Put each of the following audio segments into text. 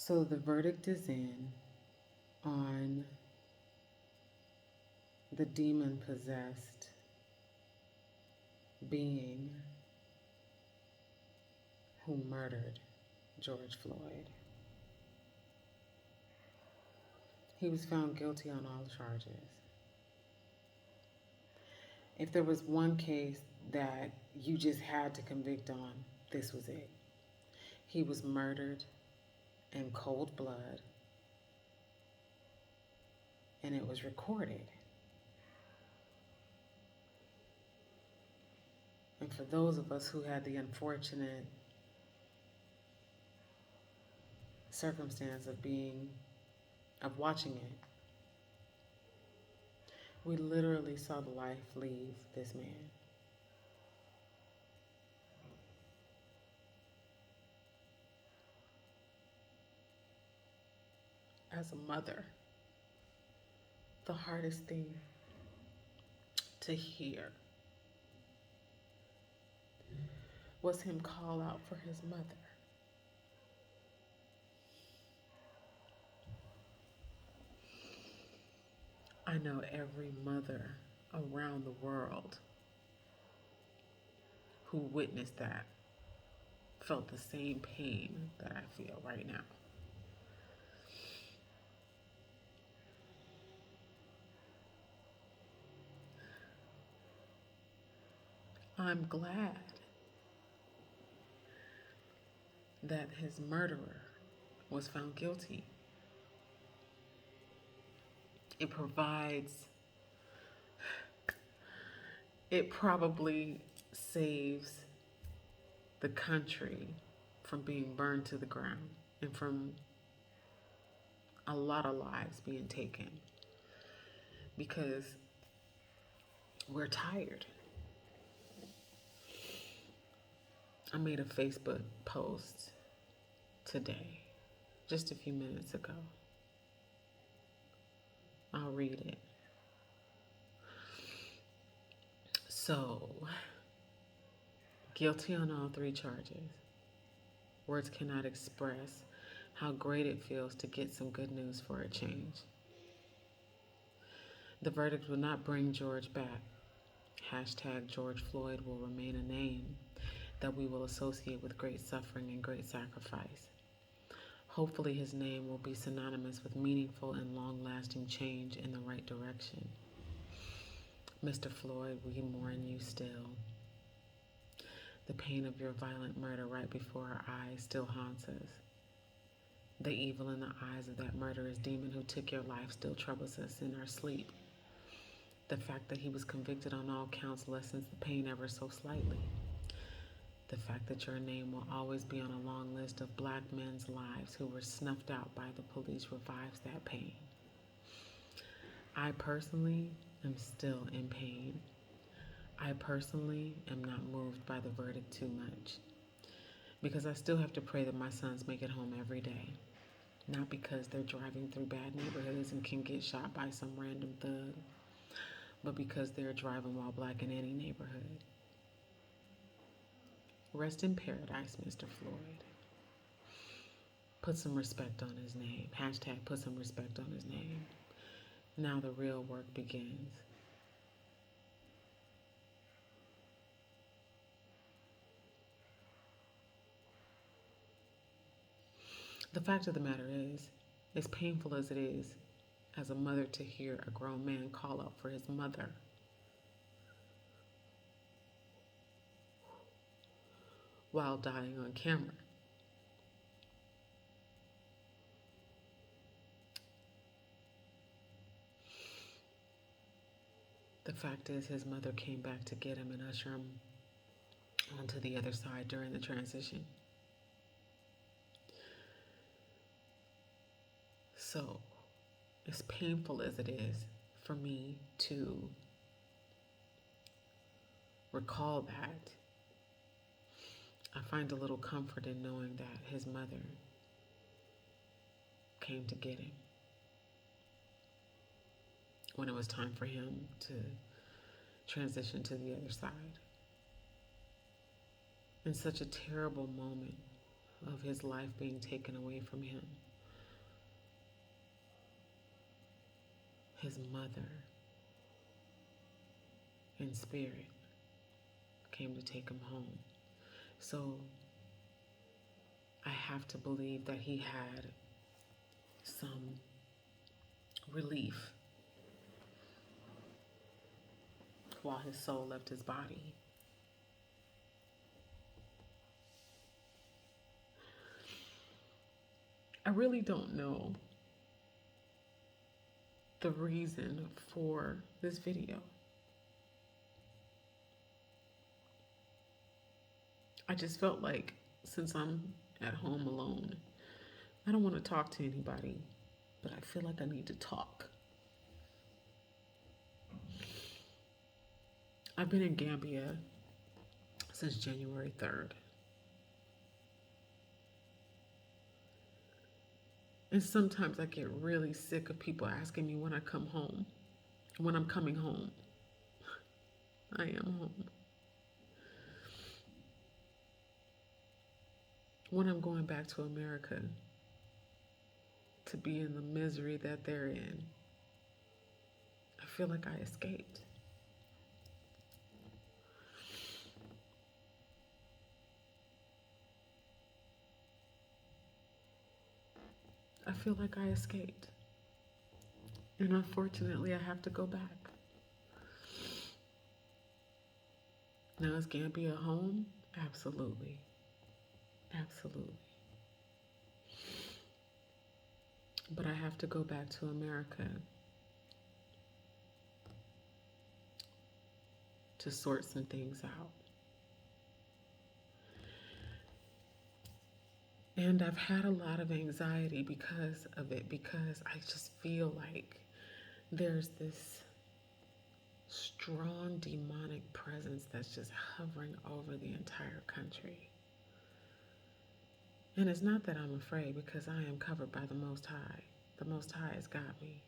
So the verdict is in on the demon possessed being who murdered George Floyd. He was found guilty on all charges. If there was one case that you just had to convict on, this was it. He was murdered in cold blood, and it was recorded. And for those of us who had the unfortunate circumstance of watching it, we literally saw the life leave this man. As a mother, the hardest thing to hear was him call out for his mother. I know every mother around the world who witnessed that felt the same pain that I feel right now. I'm glad that his murderer was found guilty. It probably saves the country from being burned to the ground and from a lot of lives being taken, because we're tired. I made a Facebook post today, just a few minutes ago. I'll read it. So, guilty on all 3 charges. Words cannot express how great it feels to get some good news for a change. The verdict will not bring George back. Hashtag George Floyd will remain a name that we will associate with great suffering and great sacrifice. Hopefully his name will be synonymous with meaningful and long-lasting change in the right direction. Mr. Floyd, we mourn you still. The pain of your violent murder right before our eyes still haunts us. The evil in the eyes of that murderous demon who took your life still troubles us in our sleep. The fact that he was convicted on all counts lessens the pain ever so slightly. The fact that your name will always be on a long list of black men's lives who were snuffed out by the police revives that pain. I personally am still in pain. I personally am not moved by the verdict too much, because I still have to pray that my sons make it home every day. Not because they're driving through bad neighborhoods and can get shot by some random thug, but because they're driving while black in any neighborhood. Rest in paradise, Mr. Floyd. Put some respect on his name. Hashtag put some respect on his name. Now the real work begins. The fact of the matter is, as painful as it is as a mother to hear a grown man call out for his mother, while dying on camera, the fact is his mother came back to get him and usher him onto the other side during the transition. So, as painful as it is for me to recall that, I find a little comfort in knowing that his mother came to get him when it was time for him to transition to the other side. In such a terrible moment of his life being taken away from him, his mother in spirit came to take him home. So I have to believe that he had some relief while his soul left his body. I really don't know the reason for this video. I just felt like since I'm at home alone, I don't want to talk to anybody, but I feel like I need to talk. I've been in Gambia since January 3rd. And sometimes I get really sick of people asking me when I come home, when I'm coming home. I am home. When I'm going back to America to be in the misery that they're in, I feel like I escaped. I feel like I escaped. And unfortunately, I have to go back. Now, is Gambia home? Absolutely. Absolutely. But I have to go back to America to sort some things out. And I've had a lot of anxiety because of it, because I just feel like there's this strong demonic presence that's just hovering over the entire country. And it's not that I'm afraid, because I am covered by the Most High. The Most High has got me.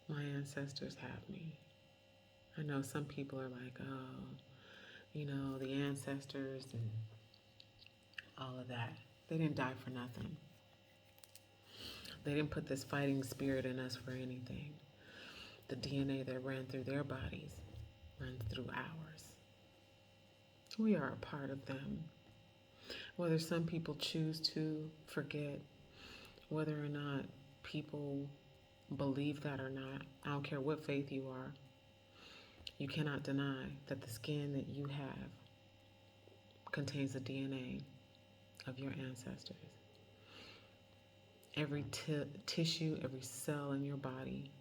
My ancestors have me. I know some people are like, oh, you know, the ancestors and all of that. They didn't die for nothing. They didn't put this fighting spirit in us for anything. The DNA that ran through their bodies runs through ours. We are a part of them. Whether some people choose to forget, whether or not people believe that or not, I don't care what faith you are, you cannot deny that the skin that you have contains the DNA of your ancestors. Every tissue, every cell in your body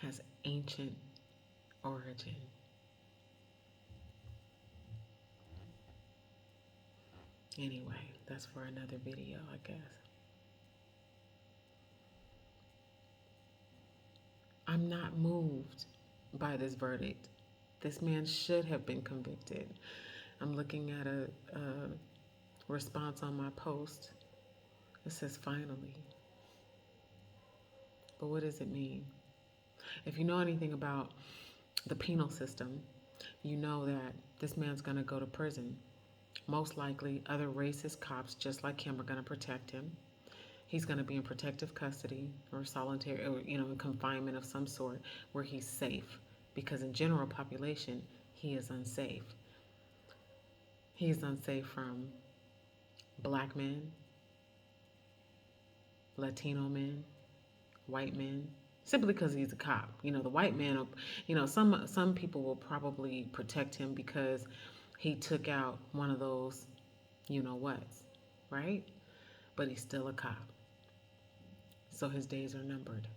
has ancient origin. Anyway, that's for another video, I guess. I'm not moved by this verdict. This man should have been convicted. I'm looking at a response on my post. It says, finally. But what does it mean? If you know anything about the penal system, you know that this man's going to go to prison. Most likely, other racist cops just like him are going to protect him. He's going to be in protective custody or solitary, or, in confinement of some sort where he's safe. Because in general population, he is unsafe. He is unsafe from black men, Latino men, white men, simply because he's a cop. The white man, some people will probably protect him because he took out one of those, whats, right? But he's still a cop. So his days are numbered.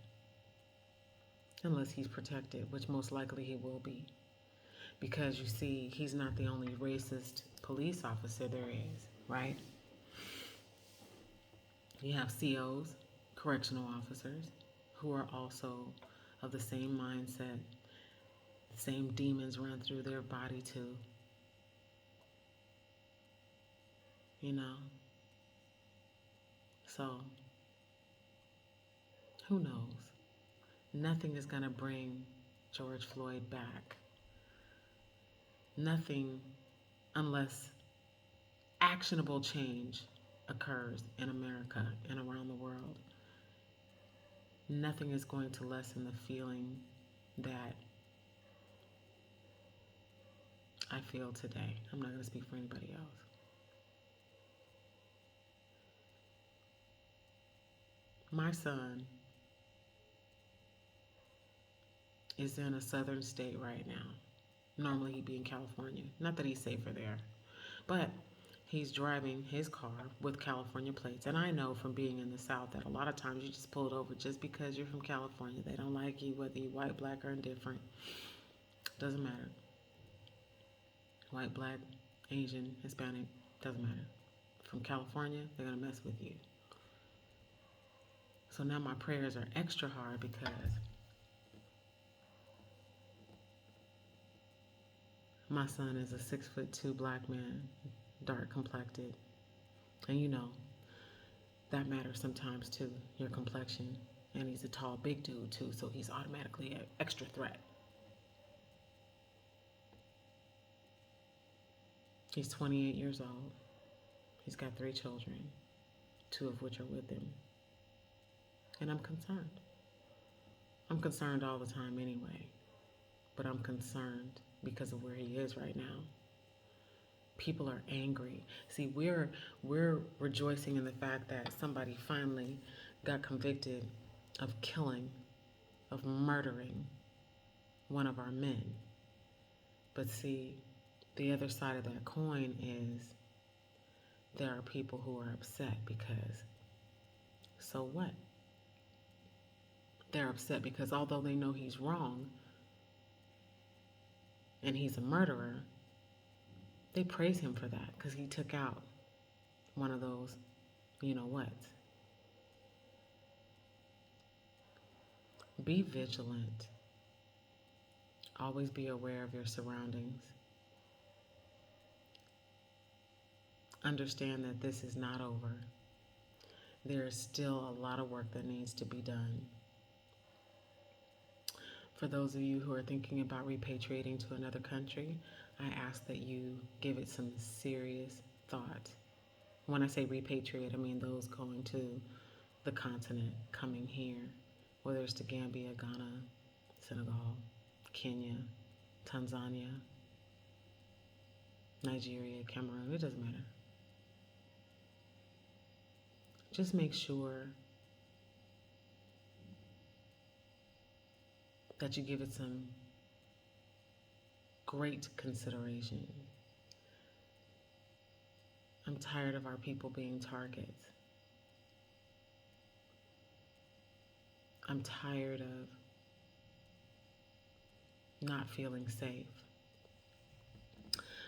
Unless he's protected, which most likely he will be. Because you see, he's not the only racist police officer there is, right? You have COs, correctional officers, who are also of the same mindset. The same demons run through their body too. So, who knows? Nothing is going to bring George Floyd back. Nothing, unless actionable change occurs in America and around the world, nothing is going to lessen the feeling that I feel today. I'm not going to speak for anybody else. My son is in a southern state right now. Normally he'd be in California. Not that he's safer there, but he's driving his car with California plates. And I know from being in the South that a lot of times you just pull it over just because you're from California. They don't like you, whether you're white, black, or indifferent. Doesn't matter. White, black, Asian, Hispanic, doesn't matter. From California, they're going to mess with you. So now my prayers are extra hard because my son is a 6'2" black man, dark complected. And you know, that matters sometimes too, your complexion. And he's a tall, big dude too, so he's automatically an extra threat. He's 28 years old. He's got 3 children, 2 of which are with him. And I'm concerned. I'm concerned all the time anyway, but I'm concerned because of where he is right now. People are angry. See, we're rejoicing in the fact that somebody finally got convicted of killing, of murdering one of our men. But see, the other side of that coin is there are people who are upset because, so what? They're upset because although they know he's wrong and he's a murderer, they praise him for that because he took out one of those, you know what. Be vigilant. Always be aware of your surroundings. Understand that this is not over. There is still a lot of work that needs to be done. For those of you who are thinking about repatriating to another country, I ask that you give it some serious thought. When I say repatriate, I mean those going to the continent, coming here, whether it's to Gambia, Ghana, Senegal, Kenya, Tanzania, Nigeria, Cameroon, it doesn't matter. Just make sure that you give it some great consideration. I'm tired of our people being targets. I'm tired of not feeling safe.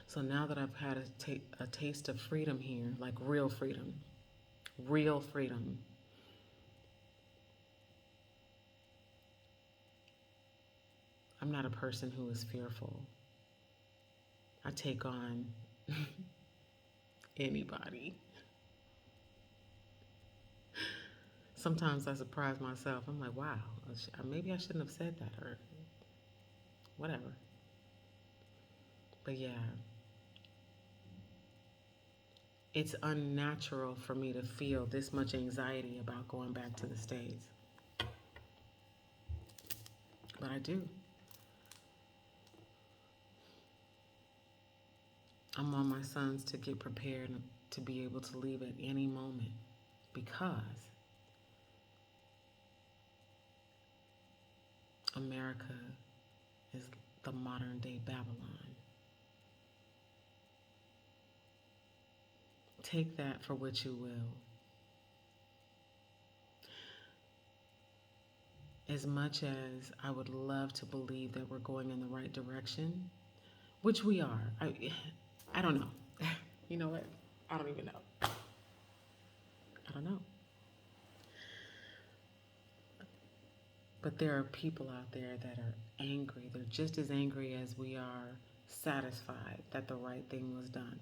So now that I've had a taste of freedom here, like real freedom, I'm not a person who is fearful. I take on anybody. Sometimes I surprise myself. I'm like, wow, maybe I shouldn't have said that or whatever. But yeah, it's unnatural for me to feel this much anxiety about going back to the States. But I do. I'm on my sons to get prepared to be able to leave at any moment because America is the modern day Babylon. Take that for what you will. As much as I would love to believe that we're going in the right direction, which we are, I don't know. You know what? I don't even know. I don't know. But there are people out there that are angry. They're just as angry as we are satisfied that the right thing was done.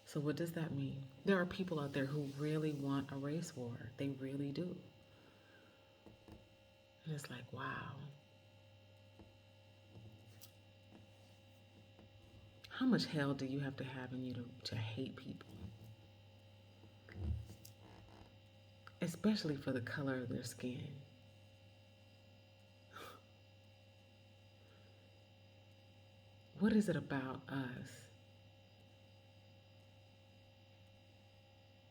So what does that mean? There are people out there who really want a race war. They really do. And it's like, wow. How much hell do you have to have in you to hate people? Especially for the color of their skin. What is it about us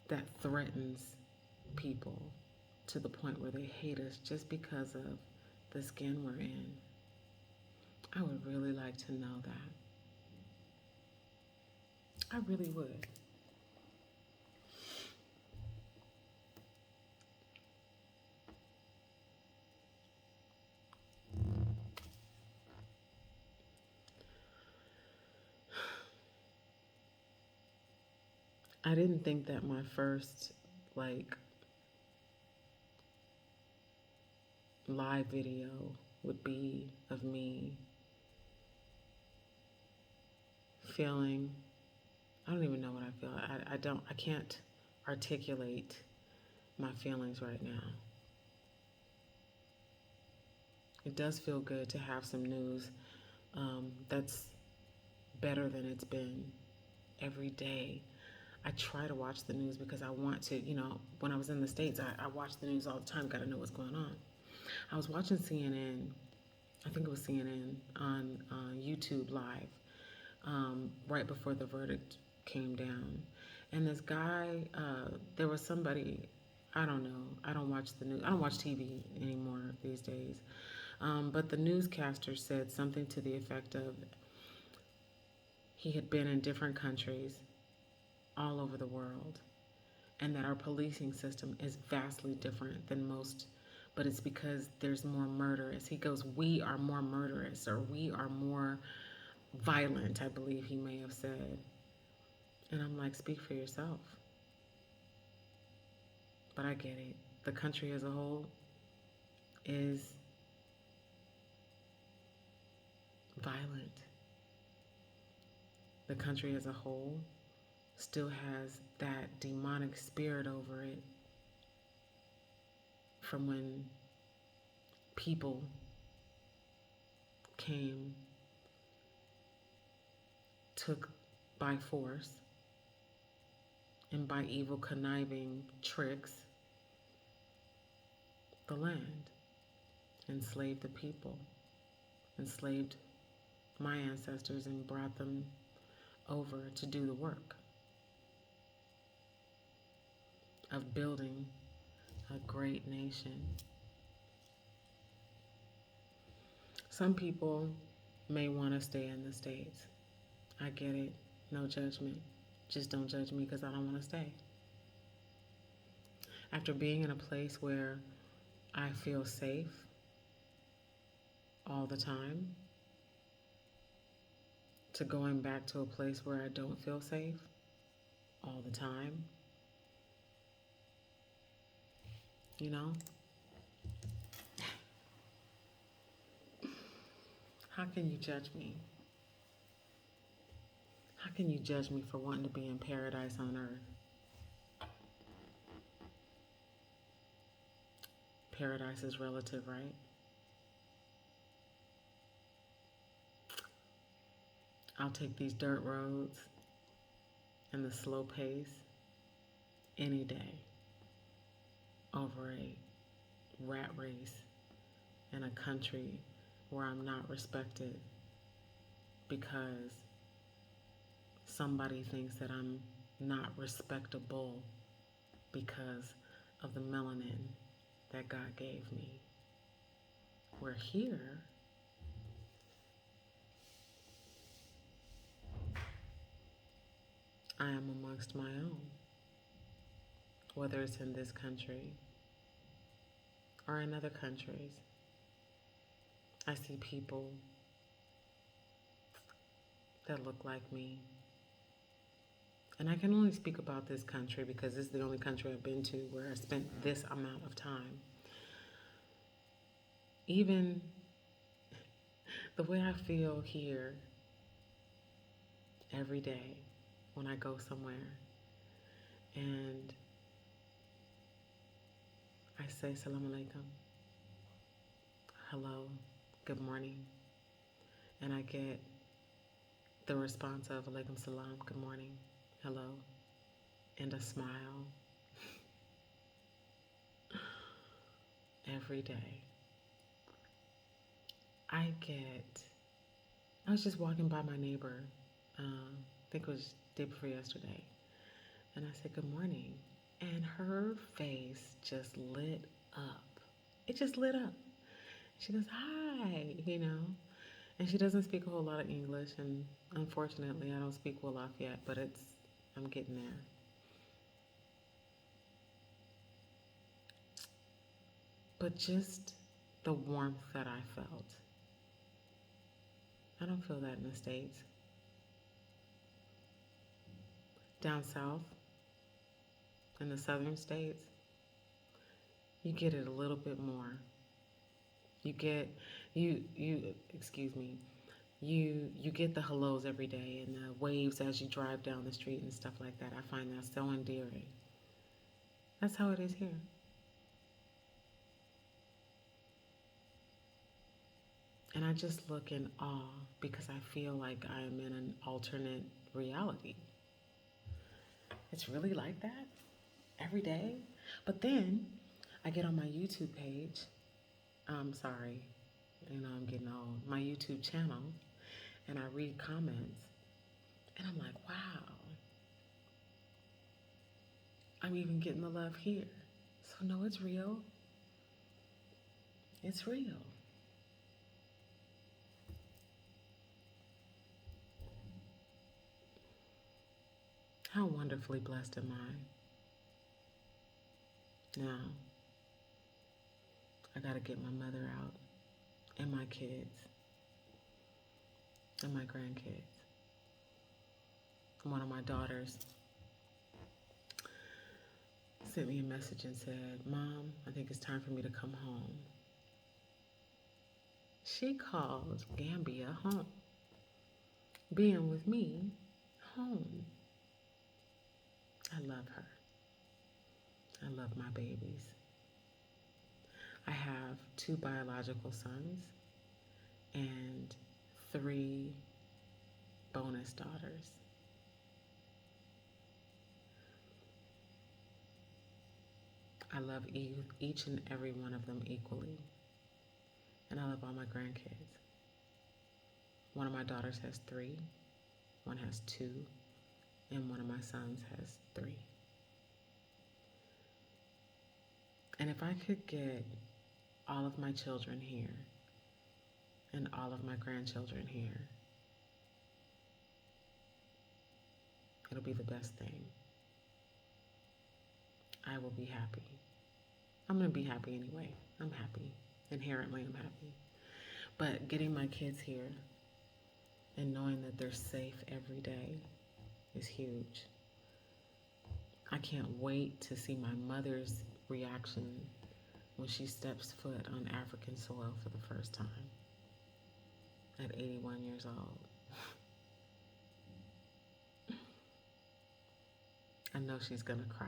that threatens people to the point where they hate us just because of the skin we're in? I would really like to know that. I really would. I didn't think that my first like live video would be of me feeling, I don't even know what I feel. I can't articulate my feelings right now. It does feel good to have some news that's better than it's been every day. I try to watch the news because I want to, when I was in the States, I watched the news all the time, got to know what's going on. I was watching CNN, I think it was CNN, on YouTube Live right before the verdict came down. And this guy, there was somebody, I don't know, I don't watch the news, I don't watch TV anymore these days. But the newscaster said something to the effect of he had been in different countries all over the world, and that our policing system is vastly different than most, but it's because there's more murderous. He goes, we are more murderous, or we are more violent, I believe he may have said. And I'm like, speak for yourself. But I get it. The country as a whole is violent. The country as a whole still has that demonic spirit over it from when people came, took by force and by evil conniving tricks the land, enslaved the people, enslaved my ancestors, and brought them over to do the work of building a great nation. Some people may want to stay in the States. I get it. No judgment. Just don't judge me because I don't want to stay. After being in a place where I feel safe all the time, to going back to a place where I don't feel safe all the time, you know? How can you judge me? How can you judge me for wanting to be in paradise on earth? Paradise is relative, right? I'll take these dirt roads and the slow pace any day over a rat race in a country where I'm not respected because somebody thinks that I'm not respectable because of the melanin that God gave me. We're here. I am amongst my own, whether it's in this country or in other countries. I see people that look like me. And I can only speak about this country because this is the only country I've been to where I spent this amount of time. Even the way I feel here every day when I go somewhere and I say salam alaikum, hello, good morning, and I get the response of alaikum salam, good morning, hello, and a smile every day. I was just walking by my neighbor, I think it was day before yesterday, and I said, good morning. And her face just lit up. It just lit up. She goes, hi, And she doesn't speak a whole lot of English, and unfortunately, I don't speak Wolof yet, but I'm getting there. But just the warmth that I felt. I don't feel that in the States. Down south, in the southern states, you get it a little bit more. You get excuse me. You get the hellos every day and the waves as you drive down the street and stuff like that. I find that so endearing. That's how it is here. And I just look in awe because I feel like I am in an alternate reality. It's really like that every day. But then I get on my YouTube page. I'm sorry, I'm getting old. My YouTube channel, and I read comments, and I'm like, wow, I'm even getting the love here. So no, it's real. It's real. How wonderfully blessed am I? Now, I gotta get my mother out, and my kids, and my grandkids. One of my daughters sent me a message and said, Mom, I think it's time for me to come home. She calls Gambia home. Being with me, home. I love her. I love my babies. I have 2 biological sons and 3 bonus daughters. I love each and every one of them equally. And I love all my grandkids. One of my daughters has 3, one has 2, and one of my sons has 3. And if I could get all of my children here and all of my grandchildren here, it'll be the best thing. I will be happy. I'm going to be happy anyway. I'm happy. Inherently, I'm happy. But getting my kids here and knowing that they're safe every day is huge. I can't wait to see my mother's reaction when she steps foot on African soil for the first time at 81 years old. I know she's gonna cry.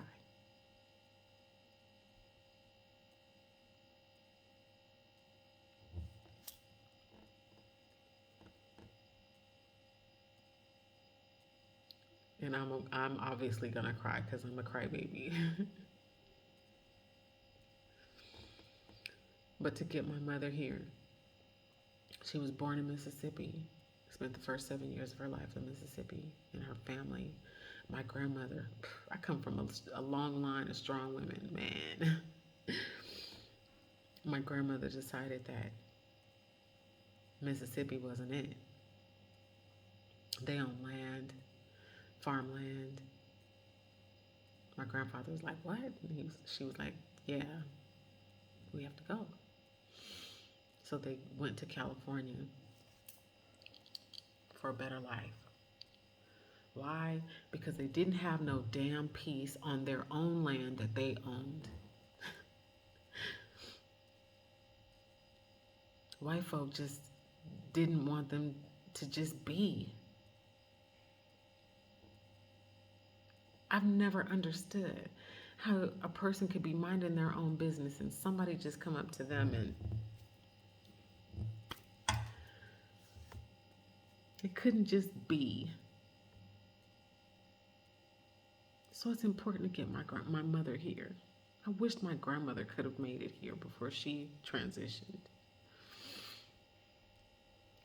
And I'm obviously gonna cry because I'm a crybaby. But to get my mother here, she was born in Mississippi, spent the first 7 years of her life in Mississippi, and her family. My grandmother, I come from a long line of strong women, man. My grandmother decided that Mississippi wasn't it. They own land, farmland. My grandfather was like, what? And she was like, yeah, we have to go. So they went to California for a better life. Why? Because they didn't have no damn peace on their own land that they owned. White folk just didn't want them to just be. I've never understood how a person could be minding their own business and somebody just come up to them and It couldn't just be. So it's important to get my mother here. I wish my grandmother could have made it here before she transitioned.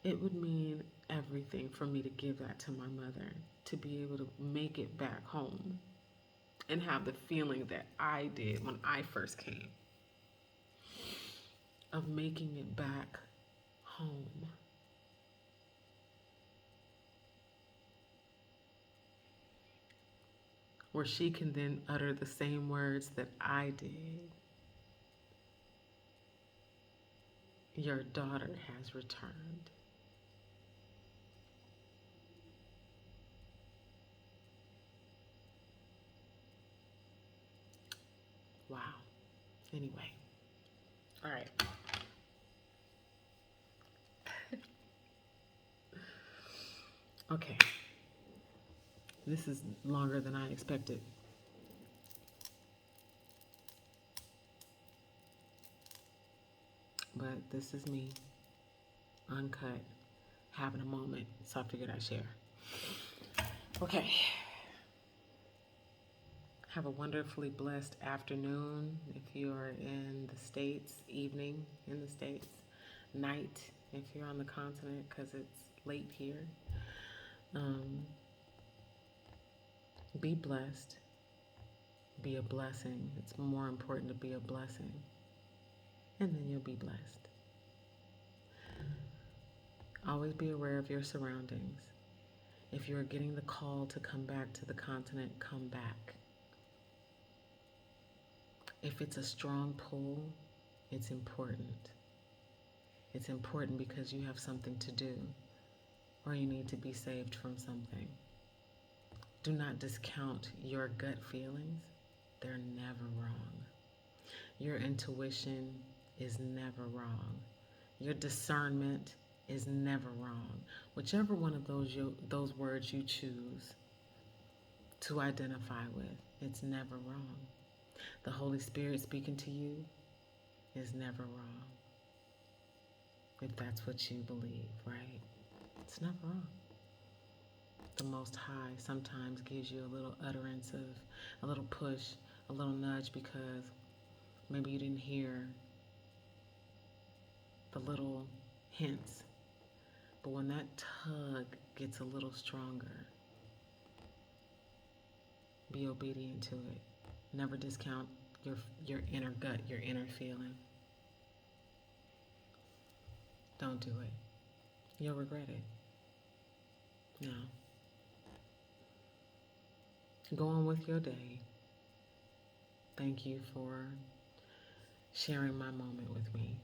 It would mean everything for me to give that to my mother, to be able to make it back home and have the feeling that I did when I first came of making it back home. Where she can then utter the same words that I did. Your daughter has returned. Wow. Anyway. All right. Okay. This is longer than I expected. But this is me, uncut, having a moment, so I figured I'd share. Okay. Have a wonderfully blessed afternoon if you're in the States, evening in the States, night if you're on the continent because it's late here. Be blessed. Be a blessing. It's more important to be a blessing. And then you'll be blessed. Always be aware of your surroundings. If you're getting the call to come back to the continent, come back. If it's a strong pull, it's important. It's important because you have something to do or you need to be saved from something. Do not discount your gut feelings. They're never wrong. Your intuition is never wrong. Your discernment is never wrong. Whichever one of those words you choose to identify with, it's never wrong. The Holy Spirit speaking to you is never wrong. If that's what you believe, right? It's never wrong. The Most High sometimes gives you a little utterance of a little push, a little nudge because maybe you didn't hear the little hints. But when that tug gets a little stronger, be obedient to it. Never discount your inner gut, your inner feeling. Don't do it. You'll regret it. No. Go on with your day. Thank you for sharing my moment with me.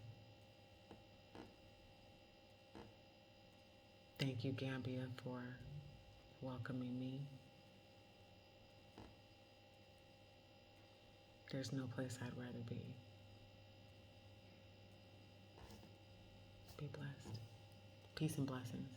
Thank you, Gambia, for welcoming me. There's no place I'd rather be. Be blessed. Peace and blessings.